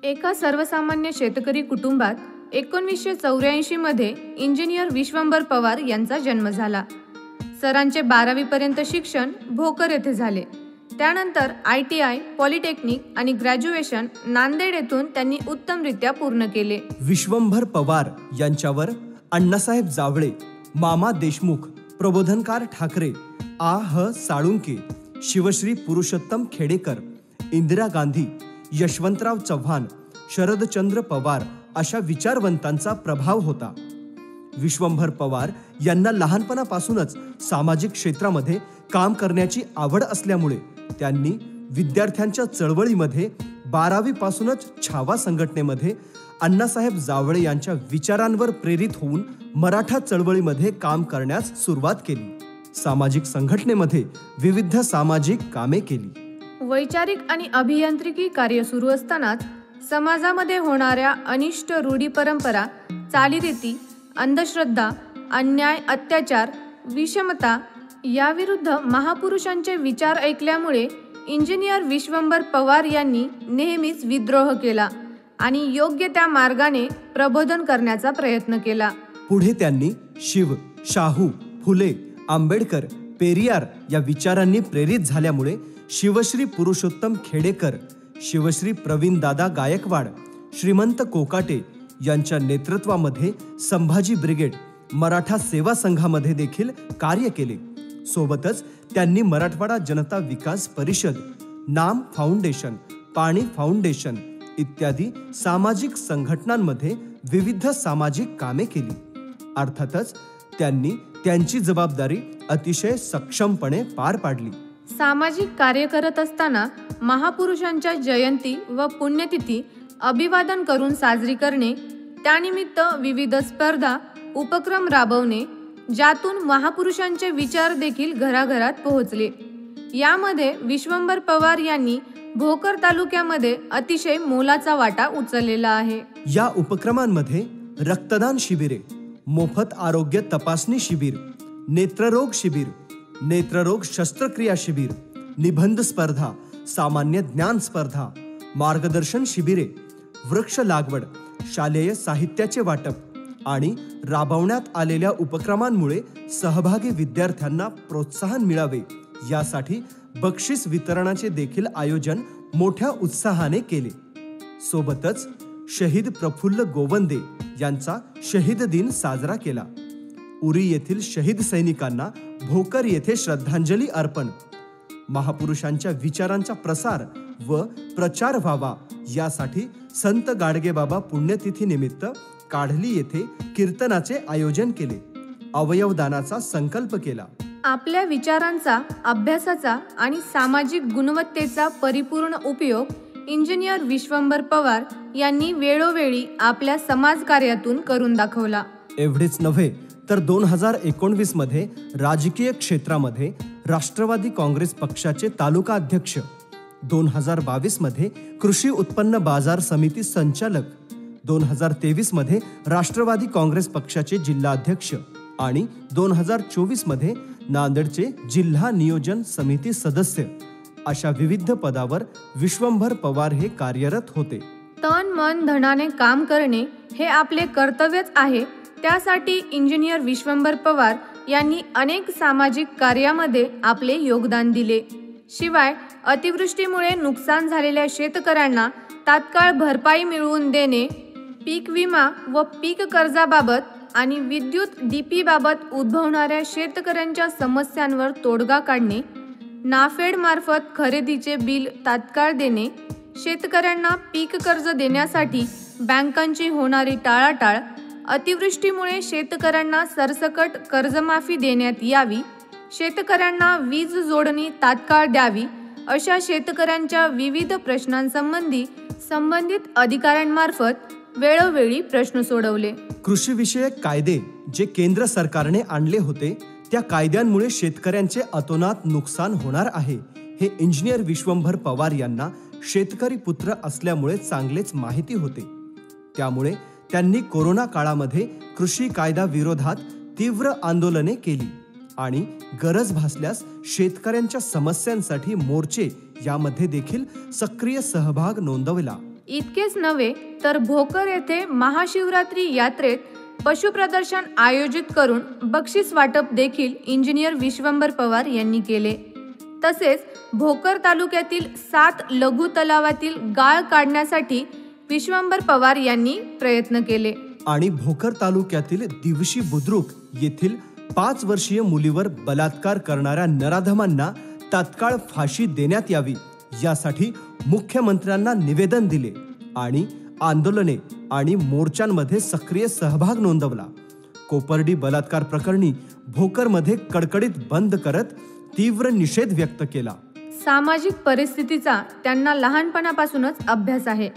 एका सर्वसामान्य शेतकरी कुटुंबात 1984 मध्ये इंजिनियर विश्वंभर पवार यांचा जन्म झाला. सरांचे 12वी पर्यंत शिक्षण भोकर येथे झाले. त्यानंतर ITI, पॉलिटेक्निक आणि ग्रॅज्युएशन नांदेड येथून त्यांनी उत्तमरित्या पूर्ण केले. विश्वंभर पवार यांच्यावर अण्णासाहेब जावळे, मामा देशमुख, प्रबोधनकार ठाकरे, A.H. साळुंके, शिवश्री पुरुषोत्तम खेडेकर, इंदिरा गांधी, यशवंतराव चव्हाण, शरदचंद्र पवार अशा विचारवंतांचा प्रभाव होता. विश्वंभर पवार यांना लहानपणापासूनच सामाजिक क्षेत्रामध्ये काम करण्याची आवड असल्यामुळे त्यांनी विद्यार्थ्यांच्या चळवळीमध्ये 12वी पासूनच छावा संघटनेमध्ये अण्णासाहेब जावळे यांच्या विचारांवर प्रेरित होऊन मराठा चळवळीमध्ये काम करण्यास सुरुवात केली. सामाजिक संघटनेमध्ये विविध सामाजिक कामे केली. वैचारिक आणि अभियांत्रिकी कार्य सुरू असतानाच समाजामध्ये होणाऱ्या अनिष्ट रूढी परंपरा, चालीरीती, अंधश्रद्धा, अन्याय, अत्याचार, विषमता याविरुद्ध महापुरुषांचे विचार ऐकल्यामुळे इंजिनियर विश्वंभर पवार यांनी नेहमीच विद्रोह केला आणि योग्य त्या मार्गाने प्रबोधन करण्याचा प्रयत्न केला. पुढे त्यांनी शिव, शाहू, फुले, आंबेडकर, पेरियार या विचारांनी प्रेरित झाल्यामुळे शिवश्री पुरुषोत्तम खेडेकर, शिवश्री प्रवीणदादा गायकवाड, श्रीमंत कोकाटे यांच्या नेतृत्वामध्ये संभाजी ब्रिगेड, मराठा सेवा संघामध्ये देखील कार्य केले. सोबतच त्यांनी मराठवाडा जनता विकास परिषद, नाम फाउंडेशन, पाणी फाउंडेशन इत्यादी सामाजिक संघटनांमध्ये विविध सामाजिक कामे केली. अर्थातच त्यांनी त्यांची जबाबदारी अतिशय सक्षमपणे पार पाडली. सामाजिक कार्य करत असताना महापुरुषांच्या जयंती व पुण्यतिथी अभिवादन करून साजरी करणे, त्यानिमित्त विविध स्पर्धा, उपक्रम राबवणे, ज्यातून महापुरुषांचे विचार देखील घराघरात पोहोचले. यामध्ये विश्वंभर पवार यांनी भोकर तालुक्यामध्ये अतिशय मोलाचा वाटा उचललेला आहे. या उपक्रमांमध्ये रक्तदान शिबिरे, मोफत आरोग्य तपासणी शिबिर, नेत्ररोग शिबिर, नेत्ररोग शस्त्रक्रिया शिबिर, निबंध स्पर्धा, सामान्य ज्ञान स्पर्धा, मार्गदर्शन शिबिरे, वृक्ष लागवड, शालेय साहित्याचे वाटप आणि राबवण्यात आलेल्या उपक्रमांमुळे सहभागी विद्यार्थ्यांना प्रोत्साहन मिळावे यासाठी बक्षीस वितरणाचे देखील आयोजन मोठ्या उत्साहाने केले. सोबतच शहीद प्रफुल्ल गोवंदे यांचा शहीद दिन साजरा केला. उरी येथील शहीद सैनिकांना भोकर येथे श्रद्धांजली अर्पण, महापुरुषांच्या विचारांचा प्रसार व प्रचार व्हावा यासाठी संत गाडगेबाबा पुण्यतिथी निमित्त काढली येथे कीर्तनाचे आयोजन केले. अवयवदानाचा संकल्प केला. आपल्या विचारांचा, अभ्यासाचा आणि सामाजिक गुणवत्तेचा परिपूर्ण उपयोग इंजिनियर विश्वंभर पवार यांनी वेळोवेळी आपल्या समाजकार्यातून करून दाखवला. एवढेच नव्हे तर 2019 मध्ये राजकीय क्षेत्रामध्ये राष्ट्रवादी काँग्रेस पक्षाचे तालुका अध्यक्ष, 2022 मध्ये कृषी उत्पन्न बाजार समिती संचालक, 2023 मध्ये राष्ट्रवादी काँग्रेस पक्षाचे जिल्हाध्यक्ष आणि 2024 मध्ये नांदेडचे जिल्हा नियोजन समिती सदस्य अशा विविध पदावर विश्वंभर पवार हे कार्यरत होते. तन मन धनाने काम करणे हे आपले कर्तव्यच आहे. त्यासाठी इंजिनियर विश्वंभर पवार यांनी अनेक सामाजिक कार्यामध्ये आपले योगदान दिले. शिवाय अतिवृष्टीमुळे नुकसान झालेल्या शेतकऱ्यांना तात्काळ भरपाई मिळवून देणे, पीक विमा व पीक कर्जाबाबत आणि विद्युत DP बाबत उद्भवणाऱ्या शेतकऱ्यांच्या समस्यांवर तोडगा काढणे, नाफेड मार्फत खरेदीचे बिल तात्काळ देणे, शेतकऱ्यांना पीक कर्ज देण्यासाठी बँकांची होणारी टाळाटाळ, अतिवृष्टीमुळे शेतकऱ्यांना सरसकट कर्जमाफी देण्यात यावी, शेतकऱ्यांना वीज जोडणी तात्काळ द्यावी अशा शेतकऱ्यांच्या विविध प्रश्नांसंबंधी संबंधित अधिकाऱ्यांमार्फत वेळोवेळी प्रश्न सोडवले. कृषीविषयक कायदे जे केंद्र सरकारने आणले होते त्या कायद्यांमुळे शेतकऱ्यांचे अतोनात नुकसान होणार आहे हे इंजिनियर विश्वंभर पवार यांना शेतकरी पुत्र असल्यामुळे चांगलेच माहिती होते. त्यामुळे त्यांनी कोरोना काळामध्ये कृषी कायदा विरोधात तीव्र आंदोलने केली आणि गरज भासल्यास शेतकऱ्यांच्या समस्यांसाठी मोर्चे यामध्ये देखील सक्रिय सहभाग नोंदवला. इतकेच नव्हे तर भोकर येथे महाशिवरात्री यात्रेत पशुप्रदर्शन आयोजित करून बक्षीस वाटप देखील इंजिनियर विश्वंभर पवार यांनी केले. तसेच भोकर तालुक्यातील 7 लघु तलावातील गाळ काढण्यासाठी विश्वंभर पवार यांनी प्रयत्न केले. आणि भोकर तालुक्यातील दिवशी बुद्रुक येथील 5 वर्षीय मुलीवर बलात्कार करणाऱ्या नराधमांना तात्काळ फाशी देण्यात यावी यासाठी मुख्यमंत्र्यांना निवेदन दिले आणि आंदोलने आणि मोर्चांमध्ये सक्रिय सहभाग नोंदवला. कोपर्डी बलात्कार प्रकरणी भोकरमध्ये कडकडीत बंद करत तीव्र निषेध व्यक्त केला. सामाजिक परिस्थितीचा त्यांना लहानपणापासूनच अभ्यास आहे.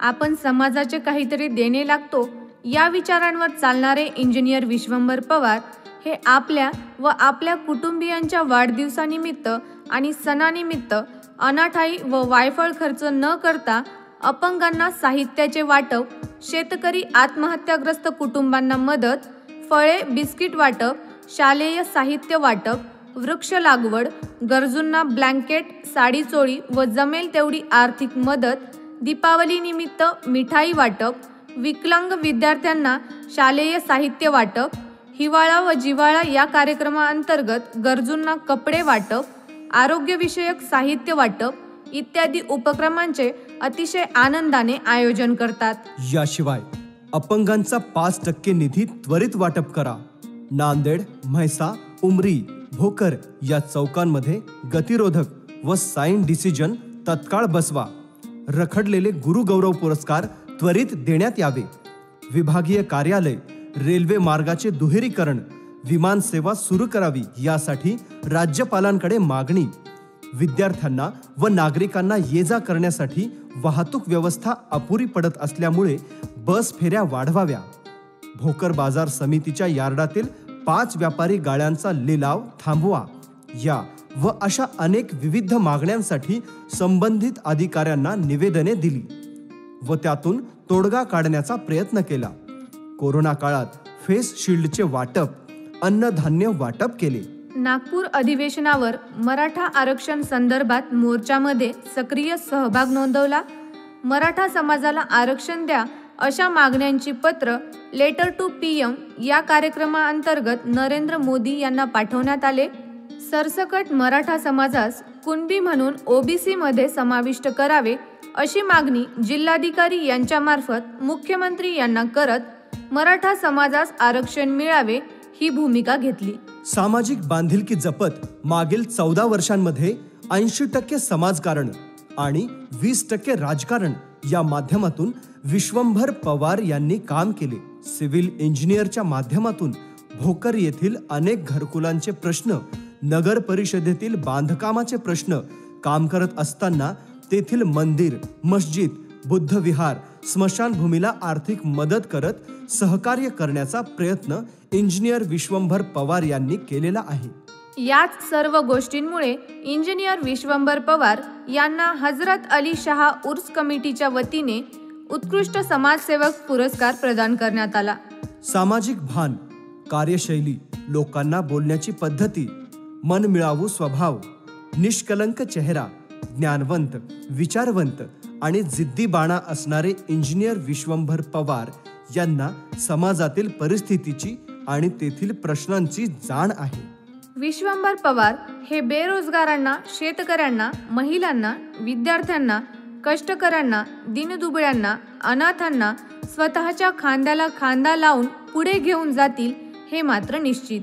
आपण समाजाचे काहीतरी देणे लागतो या विचारांवर चालणारे इंजिनियर विश्वंभर पवार हे आपल्या व आपल्या कुटुंबियांच्या वाढदिवसानिमित्त आणि सणानिमित्त अनाठाई व वायफळ खर्च न करता अपंगांना साहित्याचे वाटप, शेतकरी आत्महत्याग्रस्त कुटुंबांना मदत, फळे बिस्किट वाटप, शालेय साहित्य वाटप, वृक्ष लागवड, गरजूंना ब्लँकेट, साडी चोळी व जमेल तेवढी आर्थिक मदत, दीपावली निमित्त मिठाई वाटप, विकलांग विद्यार्थ्यांना शालेय साहित्य वाटप, हिवाळा व जिव्हाळा या कार्यक्रमाअंतर्गत गरजूंना कपडे वाटप, आरोग्यविषयक साहित्य वाटप इत्यादी उपक्रमांचे अतिशय आनंदाने आयोजन करतात. याशिवाय अपंगांचा 5% निधी त्वरित वाटप करा. नांदेड, म्हैसा, उमरी, भोकर या चौकांमध्ये गतिरोधक व साइन डिसिजन तत्काळ बसवा. रखडलेले गुरुगौरव पुरस्कार त्वरित देण्यात यावे. विभागीय कार्यालय, रेल्वे मार्गाचे दुहेरीकरण, विमान सेवा सुरू करावी यासाठी राज्यपालांकडे मागणी. विद्यार्थ्यांना व नागरिकांना ये जा करण्यासाठी वाहतूक व्यवस्था अपुरी पडत असल्यामुळे बस फेऱ्या वाढवाव्या. भोकर बाजार समितीच्या यार्डातील 5 व्यापारी गाळ्यांचा लिलाव थांबवा. या व अशा अनेक विविध मागण्यांसाठी संबंधित अधिकाऱ्यांना निवेदने दिली व त्यातून तोडगा काढण्याचा प्रयत्न केला. कोरोना काळात फेस शिल्डचे वाटप, अन्नधान्य वाटप केले. नागपूर अधिवेशनावर मराठा आरक्षण संदर्भात मोर्चामध्ये सक्रिय सहभाग नोंदवला. मराठा समाजाला आरक्षण द्या अशा मागण्यांची पत्र लेटर टू PM या कार्यक्रमाअंतर्गत नरेंद्र मोदी यांना पाठवण्यात आले. सरसकट मराठा समाजास कुणबी म्हणून OBC मध्ये समाविष्ट करावे अशी मागणी जिल्हाधिकारी यांच्यामार्फत मुख्यमंत्री यांना करत मराठा समाजास आरक्षण मिळावे ही भूमिका घेतली. सामाजिक बांधिलकी जपत मागील 14 वर्षांमध्ये 80% समाजकारण आणि 20% राजकारण या माध्यमातून विश्वंभर पवार यांनी काम केले. सिव्हिल इंजिनियरच्या माध्यमातून भोकर येथील अनेक घरकुलांचे प्रश्न, नगर परिषदेतील बांधकामाचे प्रश्न काम करत असताना तेथील मंदिर, मस्जिद, बुद्ध विहार, स्मशानभूमीला आर्थिक मदत करत सहकार्य करण्याचा प्रयत्न इंजिनियर विश्वंभर पवार यांनी केलेला आहे. याच सर्व गोष्टींमुळे इंजिनियर विश्वंभर पवार यांना हजरत अली शाह उर्स कमिटीच्या वतीने उत्कृष्ट समाजसेवक पुरस्कार प्रदान करण्यात आला. सामाजिक भान, कार्यशैली, लोकांना बोलण्याची पद्धती, मनमिळावू स्वभाव, निष्कलंक चेहरा, ज्ञानवंत, विचारवंत आणि जिद्दी बाणा असणारे इंजिनियर विश्वंभर पवार यांना समाजातील परिस्थितीची आणि तेथील प्रश्नांची जाण आहे. विश्वंभर पवार हे बेरोजगारांना, शेतकऱ्यांना, महिलांना, विद्यार्थ्यांना, कष्टकऱ्यांना, दिनदुबळ्यांना, अनाथांना स्वतःच्या खांद्याला खांदा लावून पुढे घेऊन जातील हे मात्र निश्चित.